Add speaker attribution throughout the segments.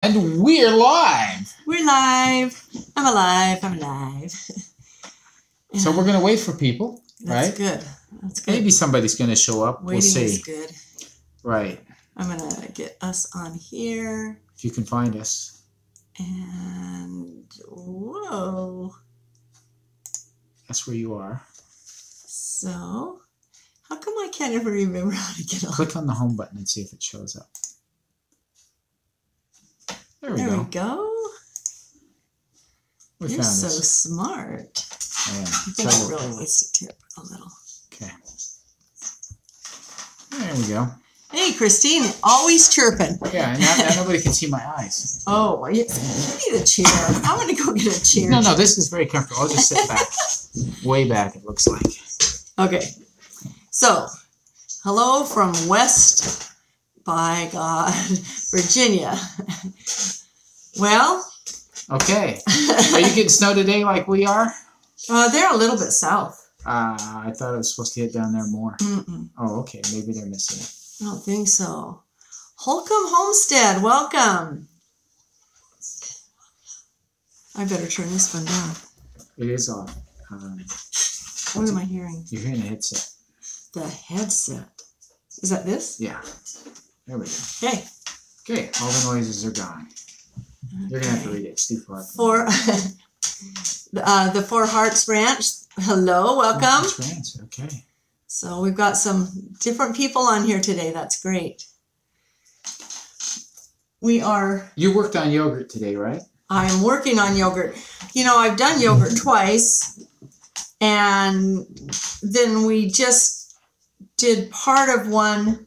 Speaker 1: And we're live.
Speaker 2: We're live. I'm alive. I'm alive.
Speaker 1: So we're going to wait for people,
Speaker 2: That's
Speaker 1: right?
Speaker 2: good. That's good.
Speaker 1: Maybe somebody's going to show up.
Speaker 2: Waiting
Speaker 1: we'll see.
Speaker 2: is good.
Speaker 1: Right.
Speaker 2: I'm going to get us on here.
Speaker 1: If you can find us.
Speaker 2: And whoa.
Speaker 1: That's where you are.
Speaker 2: So, how come I can't ever remember how to get on?
Speaker 1: Click on the home button and see if it shows up. There we go. We
Speaker 2: You're
Speaker 1: found
Speaker 2: so
Speaker 1: us.
Speaker 2: smart.
Speaker 1: Yeah.
Speaker 2: I think it really needs to tip a little.
Speaker 1: Okay. There we go.
Speaker 2: Hey, Christine, always chirping.
Speaker 1: Yeah, now nobody can see my eyes.
Speaker 2: Oh, you need a chair. I'm going to go get a chair.
Speaker 1: No, this is very comfortable. I'll just sit back. Way back, it looks like.
Speaker 2: Okay. So, hello from West, by God, Virginia. Well.
Speaker 1: Okay. Are you getting snow today like we are?
Speaker 2: They're a little bit south.
Speaker 1: I thought it was supposed to hit down there more.
Speaker 2: Mm-mm.
Speaker 1: Oh, okay. Maybe they're missing it.
Speaker 2: I don't think so. Holcomb Homestead, welcome. I better turn this one down.
Speaker 1: It is off.
Speaker 2: What am I hearing?
Speaker 1: You're hearing a headset.
Speaker 2: The headset. Is that this?
Speaker 1: Yeah. There we go.
Speaker 2: Okay.
Speaker 1: Okay. All the noises are gone. You're going to have to read it. Steve Clark.
Speaker 2: The Four Hearts Ranch. Hello, welcome.
Speaker 1: Four Hearts Ranch. Okay.
Speaker 2: So we've got some different people on here today. That's great. You
Speaker 1: worked on yogurt today, right?
Speaker 2: I'm working on yogurt. You know, I've done yogurt twice, and then we just did part of one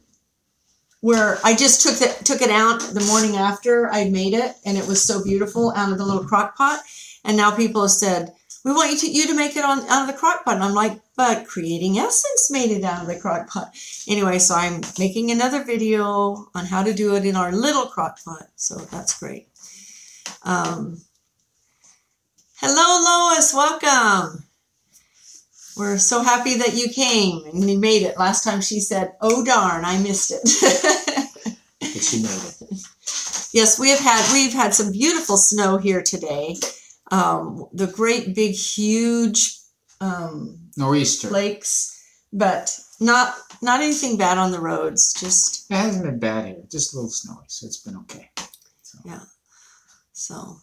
Speaker 2: where I just took it out the morning after I made it, and it was so beautiful out of the little crock pot. And now people have said, we want you to make it out of the crock pot. And I'm like, but Creating Essence made it out of the crock pot. Anyway, so I'm making another video on how to do it in our little crock pot. So that's great. Hello, Lois. Welcome. We're so happy that you came and you made it. Last time she said, oh, darn, I missed it.
Speaker 1: But she made it.
Speaker 2: Yes, we've had some beautiful snow here today. The great big huge
Speaker 1: nor'easter
Speaker 2: flakes, but not anything bad on the roads. Just
Speaker 1: it hasn't been bad here, just a little snowy, so it's been okay. So.
Speaker 2: Yeah. So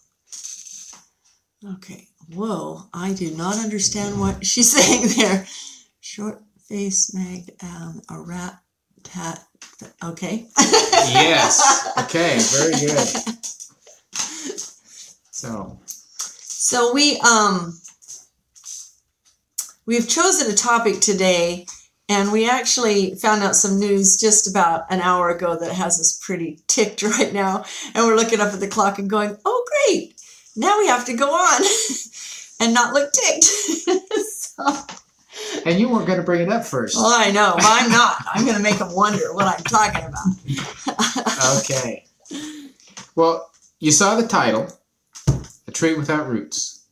Speaker 2: okay. Whoa! I do not understand what she's saying there. Short face mag a rat tat. Okay.
Speaker 1: Yes. Okay. Very good.
Speaker 2: So we've chosen a topic today, and we actually found out some news just about an hour ago that has us pretty ticked right now. And we're looking up at the clock and going, oh, great. Now we have to go on and not look ticked.
Speaker 1: And you weren't going to bring it up first.
Speaker 2: Well, I know. But I'm not. I'm going to make them wonder what I'm talking about.
Speaker 1: Okay. Well, you saw the title, A Tree Without Roots.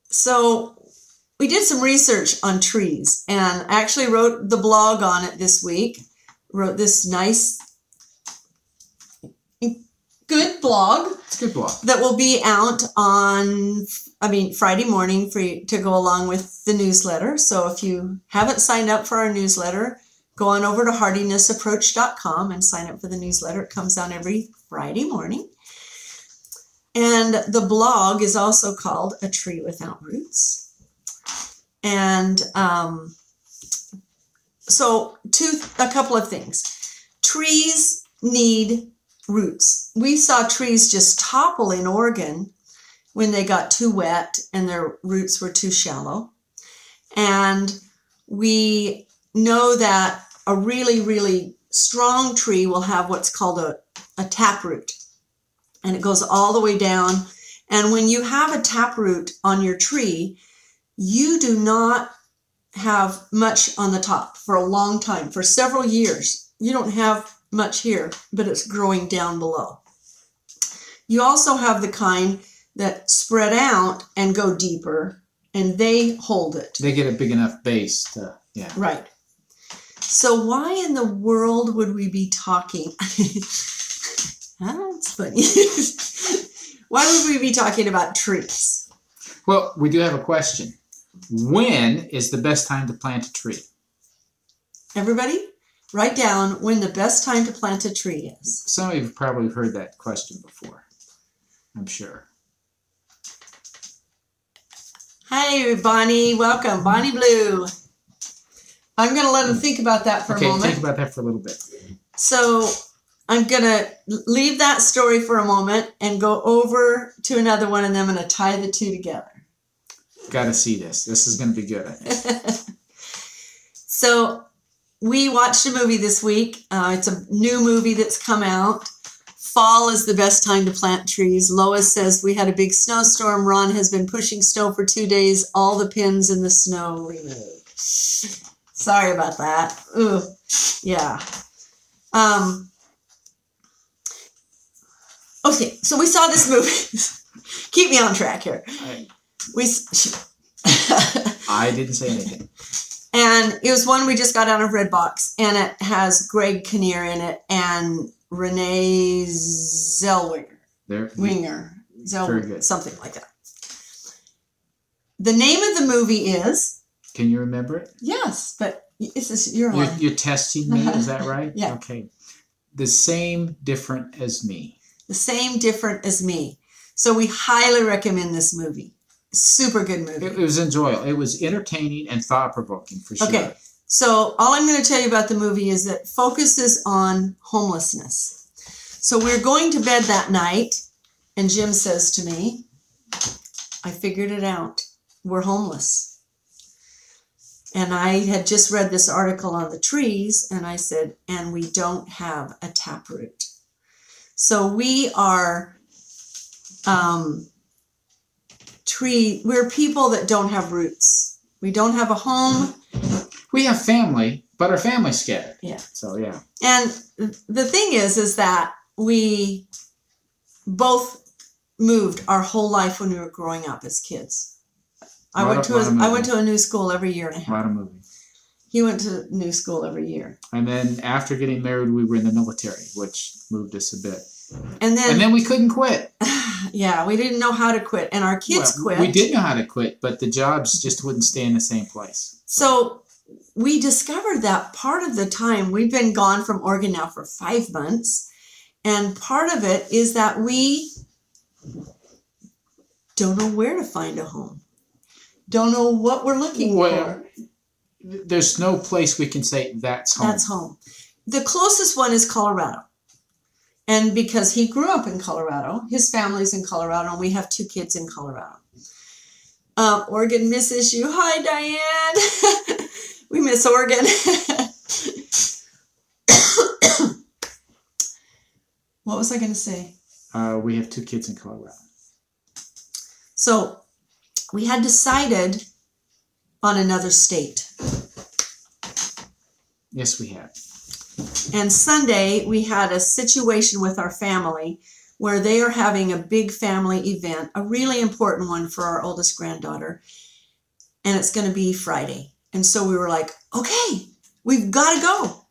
Speaker 2: So we did some research on trees and actually wrote the blog on it this week. Wrote this nice, good blog.
Speaker 1: It's a good blog.
Speaker 2: That will be out on, Friday morning for you to go along with the newsletter. So if you haven't signed up for our newsletter, go on over to hardinessapproach.com and sign up for the newsletter. It comes out every Friday morning. And the blog is also called A Tree Without Roots. And so a couple of things. Trees need roots. We saw trees just topple in Oregon when they got too wet and their roots were too shallow. And we know that a really, really strong tree will have what's called a taproot. And it goes all the way down. And when you have a taproot on your tree, you do not have much on the top for a long time, for several years. You don't have much here, but it's growing down below. You also have the kind that spread out and go deeper, and they hold it.
Speaker 1: They get a big enough base to, yeah.
Speaker 2: Right. So why in the world would we be talking That's funny. Why would we be talking about trees?
Speaker 1: Well, we do have a question. When is the best time to plant a tree?
Speaker 2: Everybody, write down when the best time to plant a tree is.
Speaker 1: Some of you have probably heard that question before, I'm sure.
Speaker 2: Hi, Bonnie. Welcome. Bonnie Blue. I'm going to let them think about that for a moment.
Speaker 1: Okay, think about that for a little bit.
Speaker 2: So I'm going to leave that story for a moment and go over to another one, and then I'm going to tie the two together.
Speaker 1: Got to see this. This is going to be good, I think.
Speaker 2: So we watched a movie this week. It's a new movie that's come out. Fall is the best time to plant trees. Lois says we had a big snowstorm. Ron has been pushing snow for 2 days. All the pins in the snow removed. Sorry about that. Ugh. Yeah. Okay, so we saw this movie. Keep me on track here.
Speaker 1: I didn't say anything.
Speaker 2: And it was one we just got out of Redbox, and it has Greg Kinnear in it and Renee Zellweger.
Speaker 1: Very good.
Speaker 2: Something like that. The name of the movie is...
Speaker 1: Can you remember it?
Speaker 2: Yes, but you're on.
Speaker 1: You're testing me, is that right?
Speaker 2: Yeah.
Speaker 1: Okay. The Same, Different as Me.
Speaker 2: The Same, Different as Me. So we highly recommend this movie. Super good movie.
Speaker 1: It was enjoyable. It was entertaining and thought-provoking, for sure.
Speaker 2: Okay, so all I'm going to tell you about the movie is that it focuses on homelessness. So we're going to bed that night, and Jim says to me, I figured it out. We're homeless. And I had just read this article on the trees, and I said, and we don't have a taproot. So we are we're people that don't have roots. We don't have a home.
Speaker 1: We have family, but our family's scattered.
Speaker 2: Yeah.
Speaker 1: So, yeah.
Speaker 2: And the thing is that we both moved our whole life when we were growing up as kids. I went to a new school every year and a half.
Speaker 1: A lot of moving.
Speaker 2: He went to new school every year.
Speaker 1: And then after getting married, we were in the military, which moved us a bit.
Speaker 2: And
Speaker 1: then we couldn't quit.
Speaker 2: Yeah, we didn't know how to quit. And our kids quit.
Speaker 1: We did know how to quit, but the jobs just wouldn't stay in the same place.
Speaker 2: So we discovered that part of the time, we've been gone from Oregon now for 5 months. And part of it is that we don't know where to find a home. Don't know what we're looking for.
Speaker 1: There's no place we can say that's home.
Speaker 2: That's home. The closest one is Colorado. And because he grew up in Colorado, his family's in Colorado, and we have 2 kids in Colorado. Oregon misses you. Hi, Diane. We miss Oregon. What was I going to say?
Speaker 1: We have 2 kids in Colorado.
Speaker 2: So we had decided on another state.
Speaker 1: Yes, we have.
Speaker 2: And Sunday, we had a situation with our family where they are having a big family event, a really important one for our oldest granddaughter. And it's going to be Friday. And so we were like, okay, we've got to go.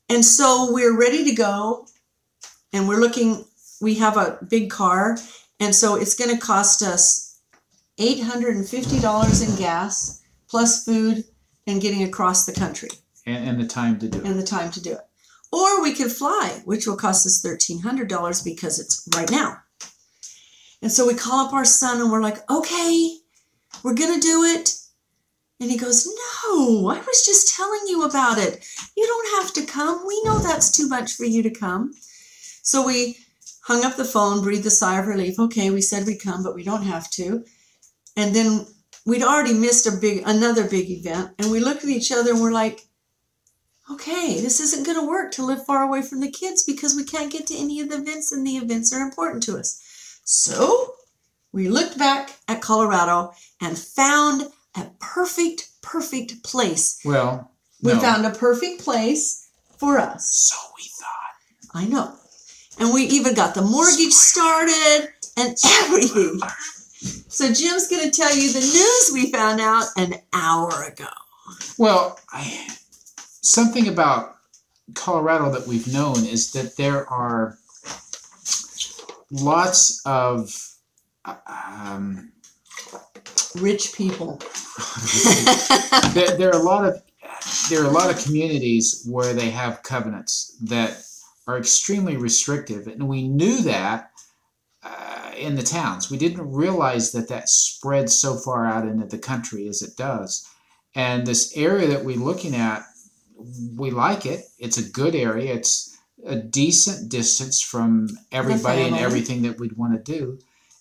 Speaker 2: And so we're ready to go. And we're looking, we have a big car. And so it's going to cost us $850 in gas, plus food and getting across the country.
Speaker 1: And the time to do it.
Speaker 2: And the time to do it. Or we could fly, which will cost us $1,300 because it's right now. And so we call up our son and we're like, okay, we're going to do it. And he goes, no, I was just telling you about it. You don't have to come. We know that's too much for you to come. So we hung up the phone, breathed a sigh of relief. Okay, we said we'd come, but we don't have to. And then we'd already missed another big event. And we looked at each other and we're like, okay, this isn't going to work to live far away from the kids because we can't get to any of the events, and the events are important to us. So we looked back at Colorado and found a perfect place.
Speaker 1: Well,
Speaker 2: we found a perfect place for us.
Speaker 1: So we thought.
Speaker 2: I know. And we even got the mortgage started and everything. So Jim's going to tell you the news we found out an hour ago.
Speaker 1: Well, something about Colorado that we've known is that there are lots of
Speaker 2: rich people.
Speaker 1: there are a lot of communities where they have covenants that are extremely restrictive, and we knew that in the towns. We didn't realize that spread so far out into the country as it does. And this area that we're looking at, we like it. It's a good area. It's a decent distance from everybody and everything that we'd want to do.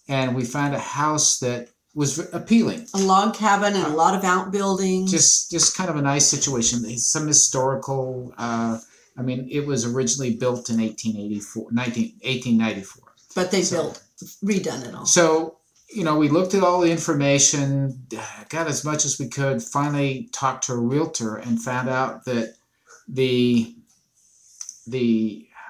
Speaker 1: And we found a house that was appealing.
Speaker 2: A log cabin and a lot of outbuildings.
Speaker 1: Just kind of a nice situation. Some historical, it was originally built in 1894. But they
Speaker 2: redone it all.
Speaker 1: So, we looked at all the information, got as much as we could, finally talked to a realtor and found out that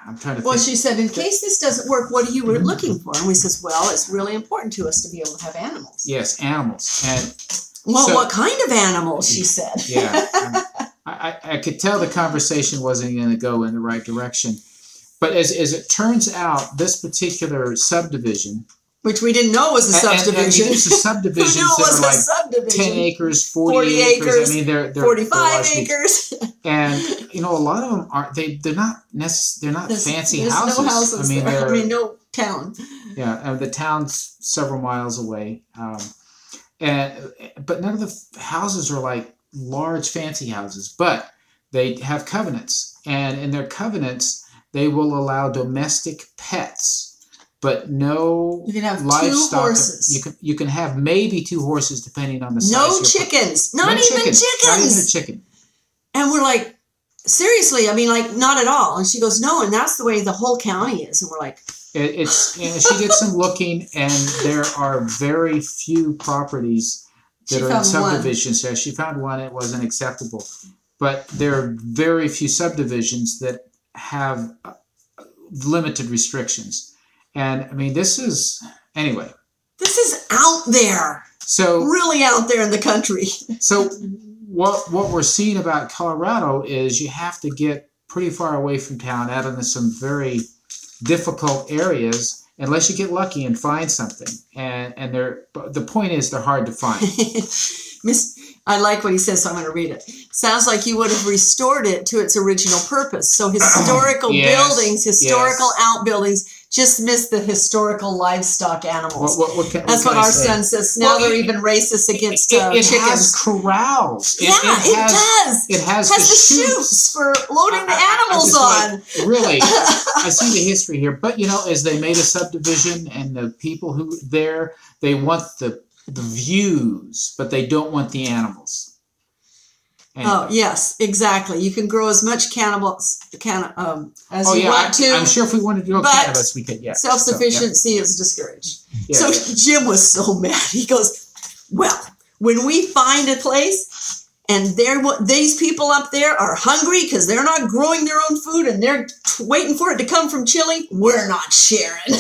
Speaker 1: I'm trying to think.
Speaker 2: Well, she said, in case this doesn't work, what are you looking for? And we says, well, it's really important to us to be able to have animals.
Speaker 1: Yes, animals. And
Speaker 2: what kind of animals, she said.
Speaker 1: Yeah. I could tell the conversation wasn't going to go in the right direction. But as it turns out, this particular subdivision,
Speaker 2: which we didn't know was a subdivision.
Speaker 1: And these are subdivisions that are like 10 acres, 40 acres. I mean, they're
Speaker 2: 45 acres.
Speaker 1: And a lot of them aren't. They're not fancy houses.
Speaker 2: No houses. No town.
Speaker 1: Yeah, the town's several miles away. But none of the houses are like large fancy houses. But they have covenants, and in their covenants, they will allow domestic pets. But no livestock.
Speaker 2: You can have 2 horses.
Speaker 1: You can have maybe 2 horses depending on the size.
Speaker 2: No chickens. Not even chickens.
Speaker 1: Not even a chicken.
Speaker 2: And we're like, seriously? Not at all. And she goes, no, and that's the way the whole county is. And we're like,
Speaker 1: she did some looking, and there are very few properties that are in subdivisions. So she found one. It wasn't acceptable. But there are very few subdivisions that have limited restrictions. And this is out there. So really out there in the country. So what we're seeing about Colorado is you have to get pretty far away from town, out into some very difficult areas, unless you get lucky and find something. And the point is they're hard to find.
Speaker 2: I like what he says, so I'm going to read it. Sounds like you would have restored it to its original purpose. So historical buildings, historical outbuildings, just miss the historical livestock animals. That's what our son says. Now they're even racist against chickens.
Speaker 1: It has corrals.
Speaker 2: It does.
Speaker 1: It has
Speaker 2: the chutes for loading the animals on.
Speaker 1: Really, I see the history here. But, as they made a subdivision and the people who there, they want the views, but they don't want the animals. Anyway.
Speaker 2: Oh, yes, exactly. You can grow as much cannabis as you want to.
Speaker 1: I'm sure if we wanted to grow cannabis, we could,
Speaker 2: Self-sufficiency is discouraged.
Speaker 1: Yeah,
Speaker 2: so Jim was so mad. He goes, well, when we find a place and these people up there are hungry because they're not growing their own food and they're waiting for it to come from Chile, we're not sharing.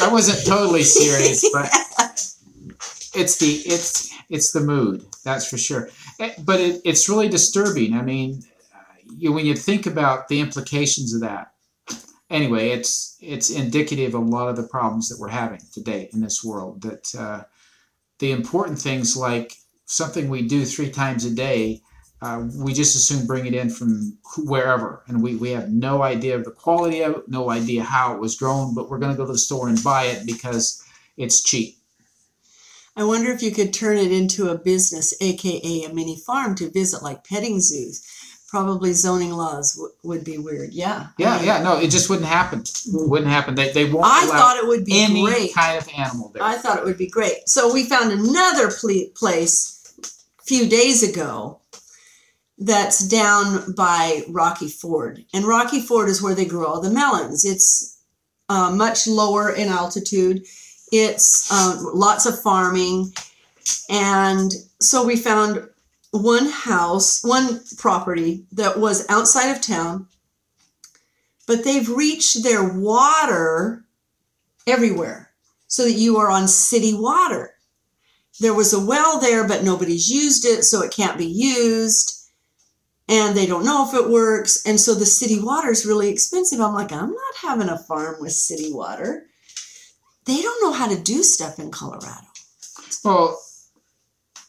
Speaker 1: I wasn't totally serious, but it's the mood, that's for sure. But it's really disturbing. When you think about the implications of that, anyway, it's indicative of a lot of the problems that we're having today in this world. That the important things, like something we do 3 times a day, we just assume bring it in from wherever, and we have no idea of the quality of it, no idea how it was grown, but we're going to go to the store and buy it because it's cheap.
Speaker 2: I wonder if you could turn it into a business, aka a mini farm, to visit, like petting zoos. Probably zoning laws would be weird. Yeah.
Speaker 1: No, it just wouldn't happen. Wouldn't happen. They won't
Speaker 2: I
Speaker 1: allow
Speaker 2: thought it would be
Speaker 1: any
Speaker 2: great.
Speaker 1: kind of animal there.
Speaker 2: I thought it would be great. So we found another place a few days ago that's down by Rocky Ford. And Rocky Ford is where they grow all the melons. It's much lower in altitude. It's lots of farming. And so we found one property that was outside of town, but they've reached their water everywhere so that you are on city water. There was a well there, but nobody's used it, so it can't be used. and they don't know if it works. And so the city water is really expensive. I'm like, I'm not having a farm with city water. They don't know how to do stuff in Colorado.
Speaker 1: Well,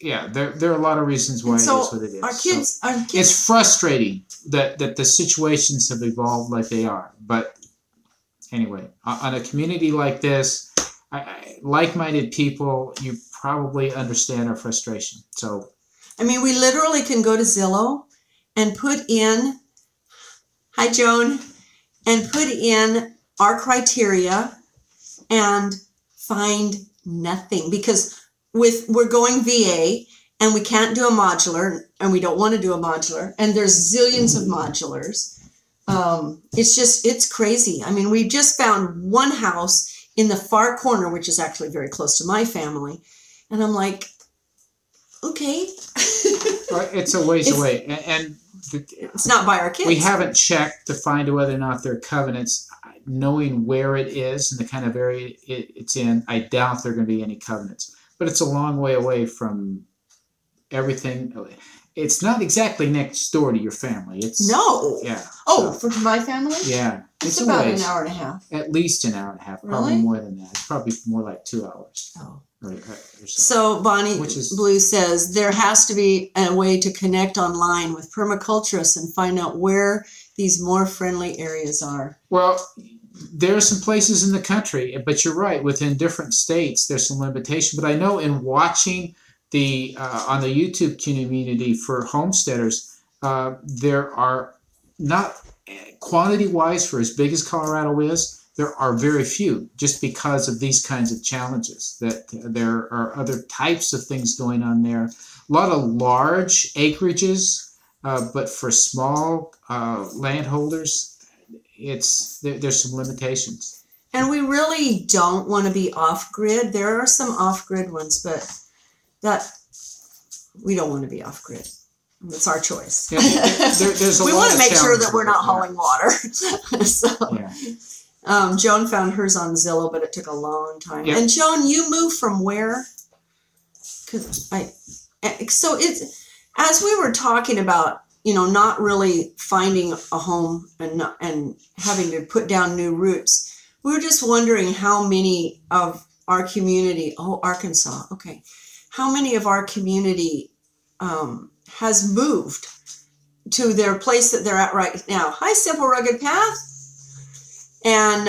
Speaker 1: yeah, there are a lot of reasons why it is what it is.
Speaker 2: Our kids,
Speaker 1: it's frustrating that the situations have evolved like they are. But anyway, on a community like this, like-minded people, you probably understand our frustration. So,
Speaker 2: I mean, we literally can go to Zillow and put in, hi Joan, and put in our criteria and find nothing, because we're going VA and we can't do a modular, and we don't want to do a modular, and there's zillions of modulars. It's crazy. I mean, we just found one house in the far corner, which is actually very close to my family, and I'm like, okay.
Speaker 1: It's a ways away, and
Speaker 2: it's not by our kids.
Speaker 1: We haven't checked to find whether or not there are covenants. Knowing where it is and the kind of area it's in, I doubt there are going to be any covenants. But it's a long way away from everything. It's not exactly next door to your family. It's
Speaker 2: no.
Speaker 1: Yeah.
Speaker 2: Oh, for my family?
Speaker 1: Yeah.
Speaker 2: It's about an hour and a half.
Speaker 1: At least an hour and a half. Probably
Speaker 2: really?
Speaker 1: More than that. It's probably more like 2 hours.
Speaker 2: Oh.
Speaker 1: Or
Speaker 2: so Bonnie Blue says there has to be a way to connect online with permaculturists and find out where these more friendly areas are.
Speaker 1: Well, there are some places in the country, but you're right. Within different states, there's some limitation. But I know in watching on the YouTube community for homesteaders, there are not quantity-wise for as big as Colorado is. There are very few, just because of these kinds of challenges. That there are other types of things going on there. A lot of large acreages, but for small landholders, there's some limitations.
Speaker 2: And we really don't want to be off-grid. There are some off-grid ones, but we don't want to be off-grid. It's our choice. Yeah, there's we want to make sure that we're not hauling water. So, yeah. Joan found hers on Zillow, but it took a long time. Yep. And Joan, you moved from where? So it's, as we were talking about, not really finding a home and having to put down new roots. We were just wondering how many of our community, Arkansas, okay, how many of our community has moved to their place that they're at right now. Hi, Simple Rugged Path. And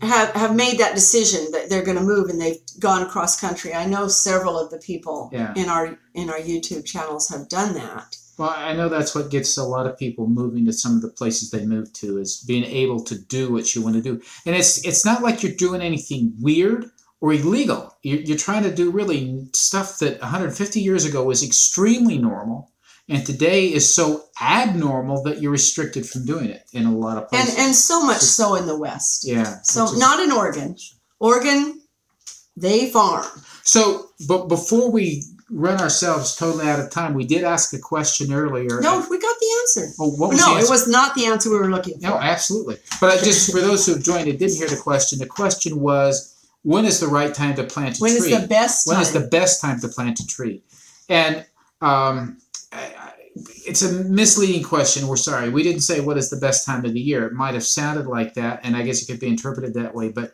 Speaker 2: have made that decision that they're going to move, and they've gone cross country. I know several of the people in our YouTube channels have done that.
Speaker 1: Well, I know that's what gets a lot of people moving to some of the places they move to, is being able to do what you want to do. And it's not like you're doing anything weird or illegal. You're trying to do really stuff that 150 years ago was extremely normal, and today is so abnormal that you're restricted from doing it in a lot of places.
Speaker 2: And so much so in the West.
Speaker 1: Yeah.
Speaker 2: So not in Oregon. Oregon, they farm.
Speaker 1: So, but before we run ourselves totally out of time, we did ask a question earlier.
Speaker 2: No, we got the answer.
Speaker 1: Oh, what was the answer?
Speaker 2: It was not the answer we were looking for.
Speaker 1: No, absolutely. But just for those who have joined and didn't hear the question was, when is the right time to plant a tree?
Speaker 2: When is the best time?
Speaker 1: When is the best time to plant a tree? And it's a misleading question. We're sorry. We didn't say what is the best time of the year. It might have sounded like that, and I guess it could be interpreted that way. But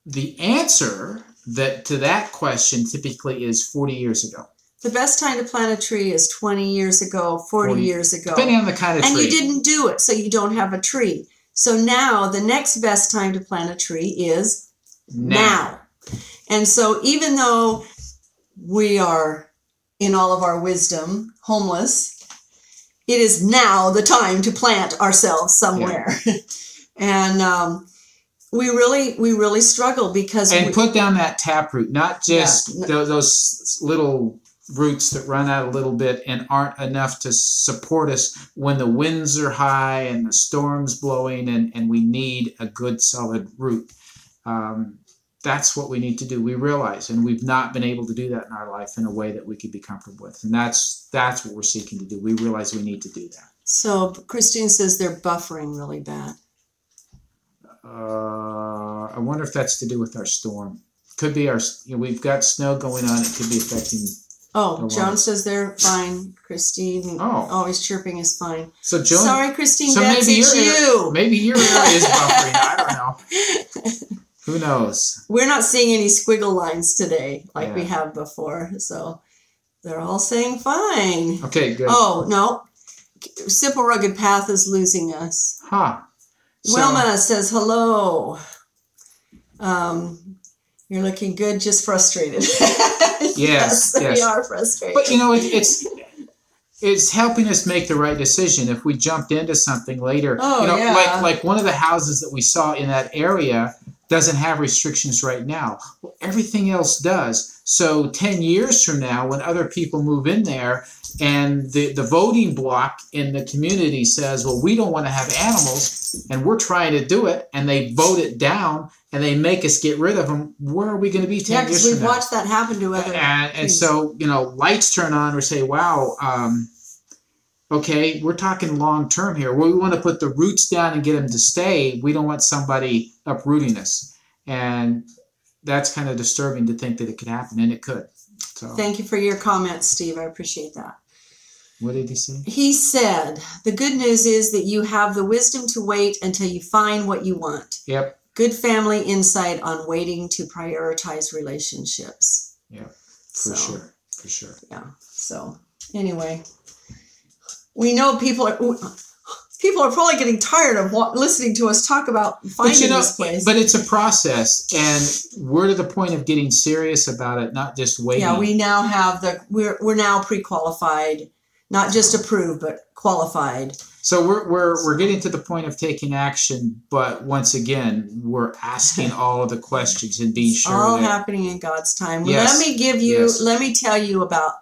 Speaker 1: the answer to that question typically is 40 years ago.
Speaker 2: The best time to plant a tree is 20 years ago, 40 years ago.
Speaker 1: Depending on the kind of tree.
Speaker 2: And you didn't do it, so you don't have a tree. So now the next best time to plant a tree is now. And so even though we are, in all of our wisdom, homeless, it is now the time to plant ourselves somewhere. Yeah. And we really struggle because
Speaker 1: put down that taproot, not just those little roots that run out a little bit and aren't enough to support us when the winds are high and the storm's blowing, and we need a good solid root. That's what we need to do. We realize, and we've not been able to do that in our life in a way that we could be comfortable with. And that's what we're seeking to do. We realize we need to do that.
Speaker 2: So Christine says they're buffering really bad.
Speaker 1: I wonder if that's to do with our storm. Could be we've got snow going on. It could be affecting
Speaker 2: Oh, Joan says they're fine. Christine, always chirping is fine.
Speaker 1: So Joan,
Speaker 2: sorry, Christine. So maybe you.
Speaker 1: Maybe your area is buffering. I don't know. Who knows?
Speaker 2: We're not seeing any squiggle lines today like we have before. So they're all saying fine.
Speaker 1: Okay, good.
Speaker 2: Oh, no. Simple Rugged Path is losing us.
Speaker 1: Huh.
Speaker 2: Wilma says hello. You're looking good, just frustrated.
Speaker 1: Yes,
Speaker 2: we are frustrated.
Speaker 1: But it's helping us make the right decision. If we jumped into something later, like one of the houses that we saw in that area doesn't have restrictions right now. Well, everything else does. So 10 years from now, when other people move in there and the voting bloc in the community says, well, we don't want to have animals and we're trying to do it, and they vote it down and they make us get rid of them, where are we going to be 10 years from now? Yeah, because
Speaker 2: we've watched that happen to other
Speaker 1: and so, lights turn on. We say, wow, okay, we're talking long term here. We want to put the roots down and get them to stay. We don't want somebody uprooting us. And that's kind of disturbing to think that it could happen, and it could. So,
Speaker 2: thank you for your comments, Steve. I appreciate that.
Speaker 1: What did he say?
Speaker 2: He said, the good news is that you have the wisdom to wait until you find what you want.
Speaker 1: Yep.
Speaker 2: Good family insight on waiting to prioritize relationships.
Speaker 1: Yeah, for sure.
Speaker 2: Yeah. So anyway, we know people are probably getting tired of listening to us talk about finding this place.
Speaker 1: But it's a process, and we're to the point of getting serious about it, not just waiting.
Speaker 2: Yeah, we now have we're now pre-qualified, not just approved, but qualified.
Speaker 1: So we're getting to the point of taking action, but once again, we're asking all of the questions and being sure
Speaker 2: all happening in God's time.
Speaker 1: Yes,
Speaker 2: let me tell you about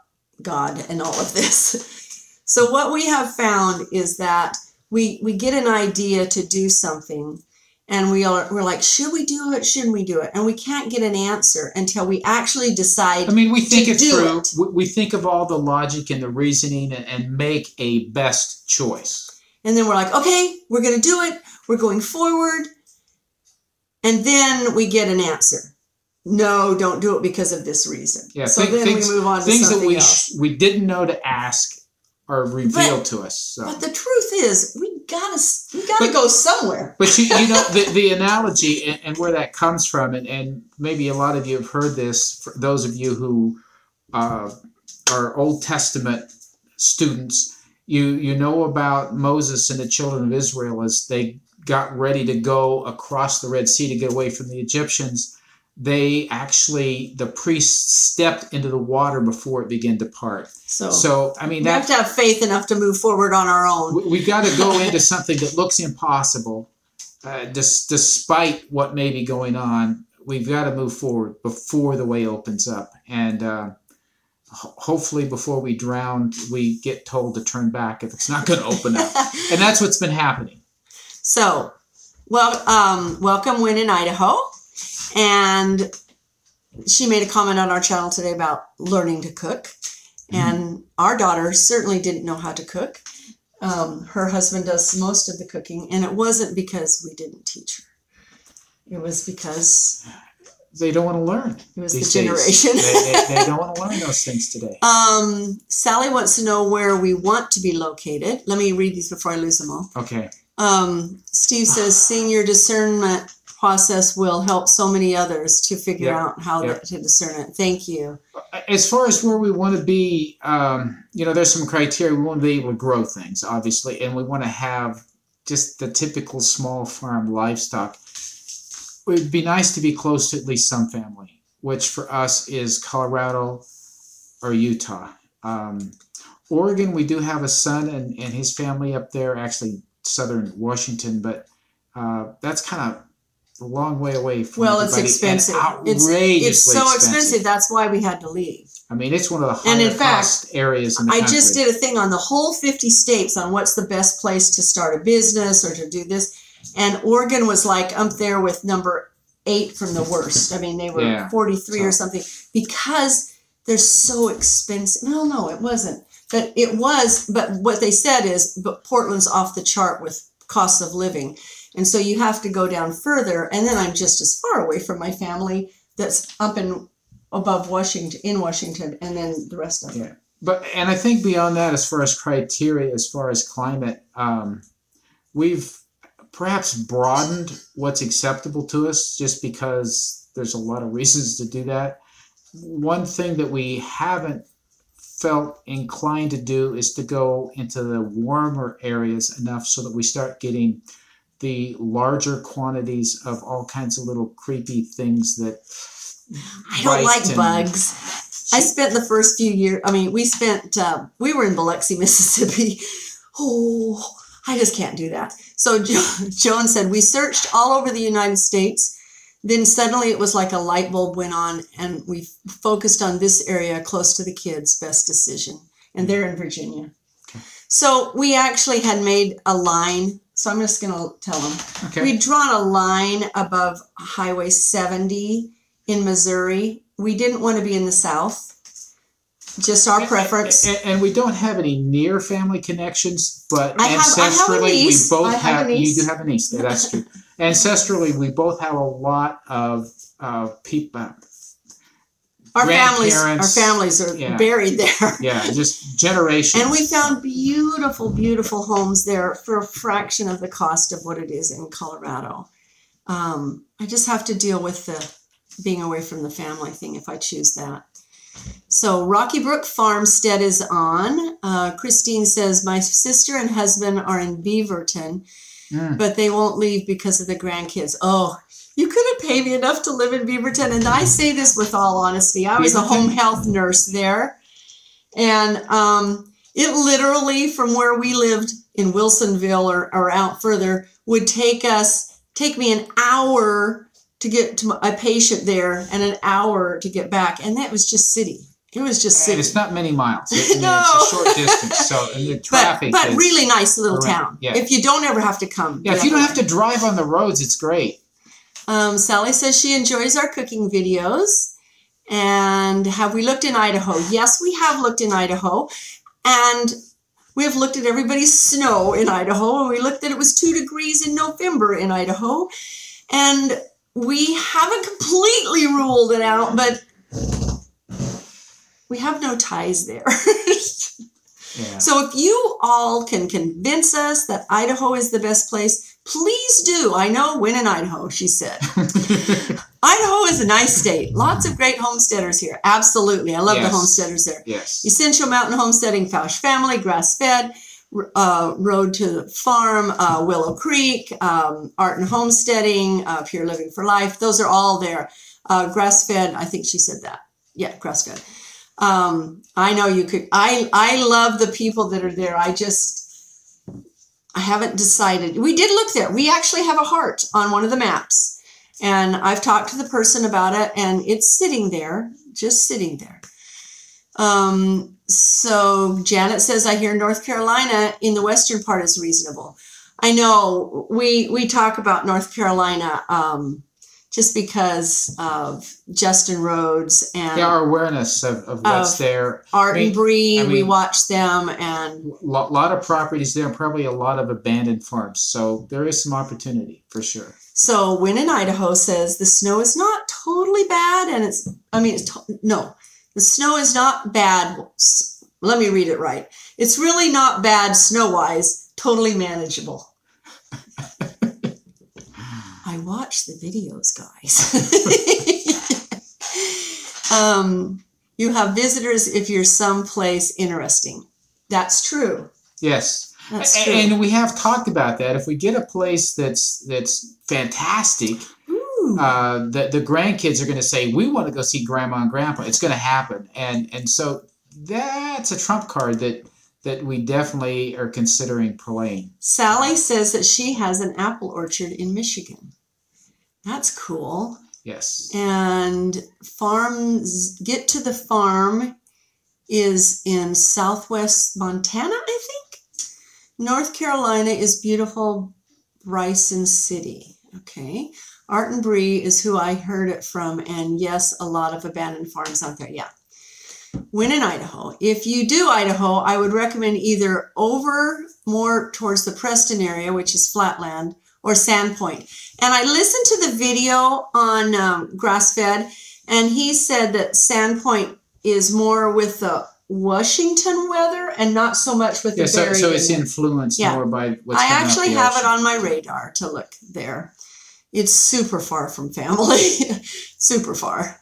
Speaker 2: God and all of this. So what we have found is that we get an idea to do something, and we're like, should we do it? Shouldn't we do it? And we can't get an answer until we actually decide.
Speaker 1: I mean, we think it through. We think of all the logic and the reasoning and make a best choice.
Speaker 2: And then we're like, okay, we're going to do it. We're going forward. And then we get an answer. No, don't do it because of this reason.
Speaker 1: Yeah,
Speaker 2: so then we move on to something else.
Speaker 1: Things that we didn't know to ask are revealed to us. So.
Speaker 2: But the truth is, we gotta go somewhere.
Speaker 1: But the analogy and where that comes from, and maybe a lot of you have heard this. For those of you who are Old Testament students, you know about Moses and the children of Israel as they got ready to go across the Red Sea to get away from the Egyptians. The priests stepped into the water before it began to part. So I mean,
Speaker 2: we have to have faith enough to move forward on our own.
Speaker 1: We've got to go into something that looks impossible, despite what may be going on. We've got to move forward before the way opens up, and hopefully before we drown, we get told to turn back if it's not going to open up, and that's what's been happening.
Speaker 2: So, welcome, Wynn in Idaho. And she made a comment on our channel today about learning to cook. And our daughter certainly didn't know how to cook. Her husband does most of the cooking. And it wasn't because we didn't teach her. It was because...
Speaker 1: they don't want to learn.
Speaker 2: It was the generation.
Speaker 1: They don't want to learn those things today.
Speaker 2: Sally wants to know where we want to be located. Let me read these before I lose them all.
Speaker 1: Okay.
Speaker 2: Steve says, seeing your discernment process will help so many others to figure out how to discern it. Thank you.
Speaker 1: As far as where we want to be, there's some criteria. We want to be able to grow things, obviously, and we want to have just the typical small farm livestock. It would be nice to be close to at least some family, which for us is Colorado or Utah. Oregon, we do have a son and his family up there, actually southern Washington, but that's kind of a long way away from
Speaker 2: it's expensive. It's so expensive. That's why we had to leave.
Speaker 1: I mean, it's one of the higher cost areas in the country.
Speaker 2: I just did a thing on the whole 50 states on what's the best place to start a business or to do this. And Oregon was like up there with number 8 from the worst. I mean, they were 43 or something because they're so expensive. No, it wasn't. But it was. But what they said is, but Portland's off the chart with costs of living. And so you have to go down further. And then I'm just as far away from my family that's up in above Washington, in Washington, and then the rest of it.
Speaker 1: And I think beyond that, as far as criteria, as far as climate, we've perhaps broadened what's acceptable to us just because there's a lot of reasons to do that. One thing that we haven't felt inclined to do is to go into the warmer areas enough so that we start getting the larger quantities of all kinds of little creepy things that
Speaker 2: I don't like bugs. I spent the first few years, we were in Biloxi, Mississippi. Oh, I just can't do that. So Joan said, we searched all over the United States. Then suddenly it was like a light bulb went on, and we focused on this area close to the kids. Best decision. And they're in Virginia. Okay. So we actually had made a line. So I'm just going to tell them. Okay. We'd drawn a line above Highway 70 in Missouri. We didn't want to be in the South. Just our preference.
Speaker 1: And we don't have any near family connections, but ancestrally we both have. You do have a niece. That's true. Ancestrally, we both have a lot of people.
Speaker 2: Our families are buried there.
Speaker 1: Yeah, just generations.
Speaker 2: And we found beautiful, beautiful homes there for a fraction of the cost of what it is in Colorado. I just have to deal with the being away from the family thing if I choose that. So Rocky Brook Farmstead is on. Christine says, my sister and husband are in Beaverton, but they won't leave because of the grandkids. Oh, you couldn't pay me enough to live in Beaverton. And I say this with all honesty. I was a home health nurse there. And it literally, from where we lived in Wilsonville or out further, would take me an hour to get to a patient there and an hour to get back. And that was just city. It was just city.
Speaker 1: And it's not many miles.
Speaker 2: No.
Speaker 1: It's a short distance. So and the traffic
Speaker 2: but really nice little town.
Speaker 1: Yeah.
Speaker 2: If you don't ever have to come.
Speaker 1: Yeah, if you don't have to drive on the roads, it's great.
Speaker 2: Sally says she enjoys our cooking videos. And have we looked in Idaho? Yes, we have looked in Idaho. And we have looked at everybody's snow in Idaho. And we looked at it was 2 degrees in November in Idaho. And we haven't completely ruled it out, but we have no ties there.
Speaker 1: Yeah.
Speaker 2: So if you all can convince us that Idaho is the best place, please do. I know, win in Idaho, she said. Idaho is a nice state. Lots of great homesteaders here. Absolutely. I love the homesteaders there.
Speaker 1: Yes.
Speaker 2: Essential Mountain Homesteading, Fausch Family, Grass-Fed, Road to the Farm, Willow Creek, Art and Homesteading, Pure Living for Life. Those are all there. Grass-Fed, I think she said that. Yeah, Grass-Fed. I know you could. I love the people that are there. I haven't decided. We did look there. We actually have a heart on one of the maps. And I've talked to the person about it, and it's sitting there, just sitting there. So Janet says, I hear North Carolina in the western part is reasonable. I know we talk about North Carolina just because of Justin Rhodes and
Speaker 1: our awareness of what's there.
Speaker 2: Art and Bree, we watch them, and
Speaker 1: a lot of properties there, and probably a lot of abandoned farms. So there is some opportunity for sure.
Speaker 2: So Win in Idaho says the snow is not totally bad, and the snow is not bad. Let me read it right. It's really not bad snow-wise, totally manageable. I watch the videos, guys. You have visitors if you're someplace interesting. That's true.
Speaker 1: Yes.
Speaker 2: That's true.
Speaker 1: And we have talked about that. If we get a place that's fantastic, the grandkids are going to say, we want to go see Grandma and Grandpa. It's going to happen. And so that's a trump card that we definitely are considering playing.
Speaker 2: Sally says that she has an apple orchard in Michigan. That's cool.
Speaker 1: Yes.
Speaker 2: And Get to the Farm is in southwest Montana, I think. North Carolina is beautiful Bryson City. Okay. Art and Bree is who I heard it from. And yes, a lot of abandoned farms out there. Yeah. Win in Idaho. If you do Idaho, I would recommend either over more towards the Preston area, which is flatland, or Sandpoint. And I listened to the video on Grass-Fed, And he said that Sandpoint is more with the Washington weather and not so much with the Barry.
Speaker 1: So it's influenced more by what's
Speaker 2: I
Speaker 1: coming
Speaker 2: actually
Speaker 1: up the
Speaker 2: have
Speaker 1: ocean.
Speaker 2: it on my radar to look there. It's super far from family, super far.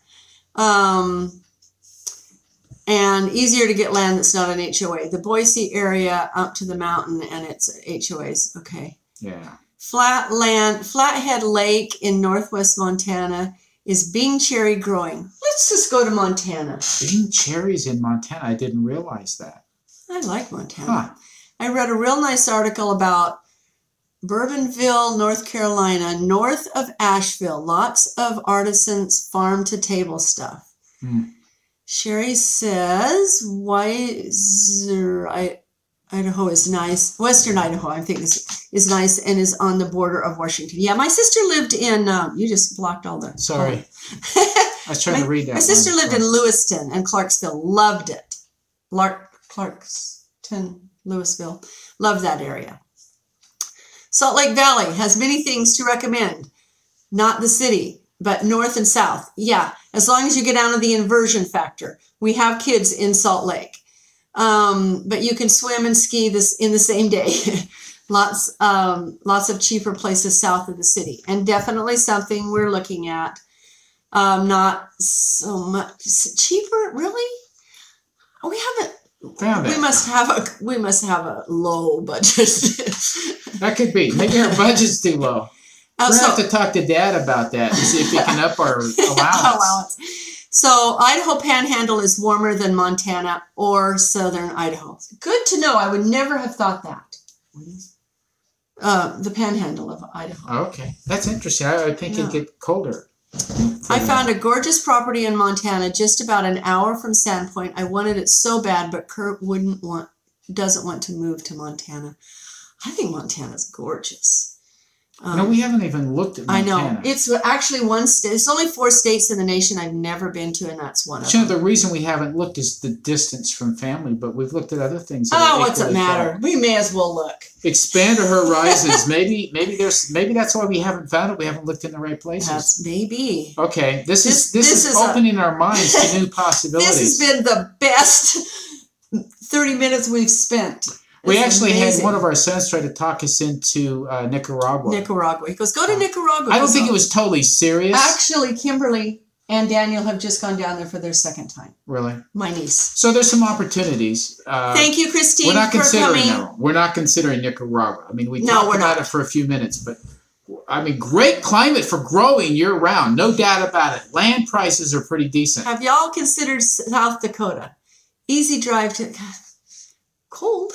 Speaker 2: And easier to get land that's not an HOA. The Boise area up to the mountain and it's HOAs. Okay.
Speaker 1: Yeah.
Speaker 2: Flathead Lake in northwest Montana is Bing cherry growing. Let's just go to Montana.
Speaker 1: Bing cherries in Montana. I didn't realize that.
Speaker 2: I like Montana.
Speaker 1: Huh.
Speaker 2: I read a real nice article about Bourbonville, North Carolina, north of Asheville. Lots of artisans farm to table stuff. Sherry says Idaho is nice. Western Idaho, I think, is nice and is on the border of Washington. Yeah, my sister lived in, you just blocked all the...
Speaker 1: Sorry. I was trying to read that.
Speaker 2: My sister lived in Lewiston and Clarksville. Loved it. Clarkston, Louisville. Loved that area. Salt Lake Valley has many things to recommend. Not the city, but north and south. Yeah, as long as you get down to the inversion factor. We have kids in Salt Lake. But you can swim and ski this in the same day. Lots of cheaper places south of the city, and definitely something we're looking at. Not so much cheaper, really. We haven't
Speaker 1: found it.
Speaker 2: We must have a low budget.
Speaker 1: That could be. Maybe our budget's too low. We're gonna have to talk to Dad about that and see if we can up our allowance.
Speaker 2: So Idaho Panhandle is warmer than Montana or southern Idaho. Good to know. I would never have thought that. The Panhandle of Idaho.
Speaker 1: Okay, that's interesting. I would think it'd get colder.
Speaker 2: I found a gorgeous property in Montana, just about an hour from Sandpoint. I wanted it so bad, but Kurt doesn't want to move to Montana. I think Montana's gorgeous.
Speaker 1: No, we haven't even looked at Montana.
Speaker 2: I know. It's actually one state. It's only 4 states in the nation I've never been to, and that's one of them.
Speaker 1: The reason we haven't looked is the distance from family, but we've looked at other things.
Speaker 2: What's it matter? We may as well look.
Speaker 1: Expand our horizons. maybe that's why we haven't found it. We haven't looked in the right places.
Speaker 2: That's maybe.
Speaker 1: Okay, this is opening our minds to new possibilities.
Speaker 2: This has been the best 30 minutes we've spent.
Speaker 1: We actually had one of our sons try to talk us into Nicaragua.
Speaker 2: He goes, go to Nicaragua.
Speaker 1: I don't think it was totally serious.
Speaker 2: Actually, Kimberly and Daniel have just gone down there for their second time.
Speaker 1: Really?
Speaker 2: My niece.
Speaker 1: So there's some opportunities.
Speaker 2: Thank you, Christine, for coming.
Speaker 1: We're not considering Nicaragua. I mean, we talked about it for a few minutes, but I mean, great climate for growing year-round. No doubt about it. Land prices are pretty decent.
Speaker 2: Have y'all considered South Dakota? Easy drive to... Cold.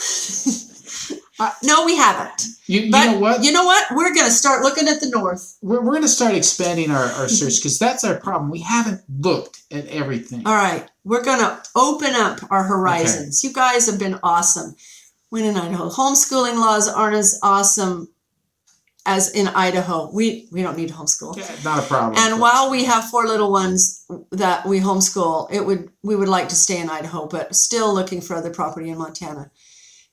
Speaker 2: No, we haven't.
Speaker 1: You know what?
Speaker 2: You know what? We're going to start looking at the north.
Speaker 1: We're going to start expanding our search because that's our problem. We haven't looked at everything.
Speaker 2: All right. We're going to open up our horizons. Okay. You guys have been awesome. When in Idaho, homeschooling laws aren't as awesome as in Idaho. We don't need to homeschool.
Speaker 1: Yeah, not a problem.
Speaker 2: And while we have 4 little ones that we homeschool, we would like to stay in Idaho, but still looking for other property in Montana.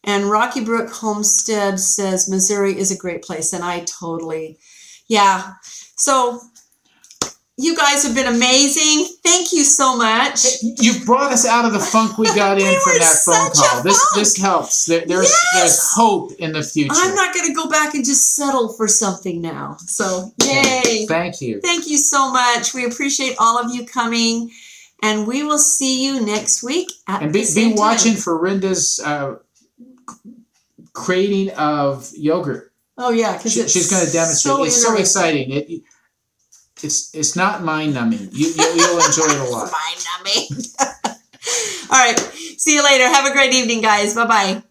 Speaker 2: And Rocky Brook Homestead says Missouri is a great place, and I totally, yeah. So you guys have been amazing. Thank you so much.
Speaker 1: You've brought us out of the funk we got in from that phone call. This helps. There's hope in the future.
Speaker 2: I'm not going to go back and just settle for something now. So, yay.
Speaker 1: Thank you.
Speaker 2: Thank you so much. We appreciate all of you coming, and we will see you next week at the same time.
Speaker 1: And be watching for Rhenda's creating of yogurt.
Speaker 2: Oh, yeah, because
Speaker 1: she's going to demonstrate. It's so exciting. It's not mind-numbing. You'll enjoy it a lot.
Speaker 2: Mind-numbing. All right. See you later. Have a great evening, guys. Bye-bye.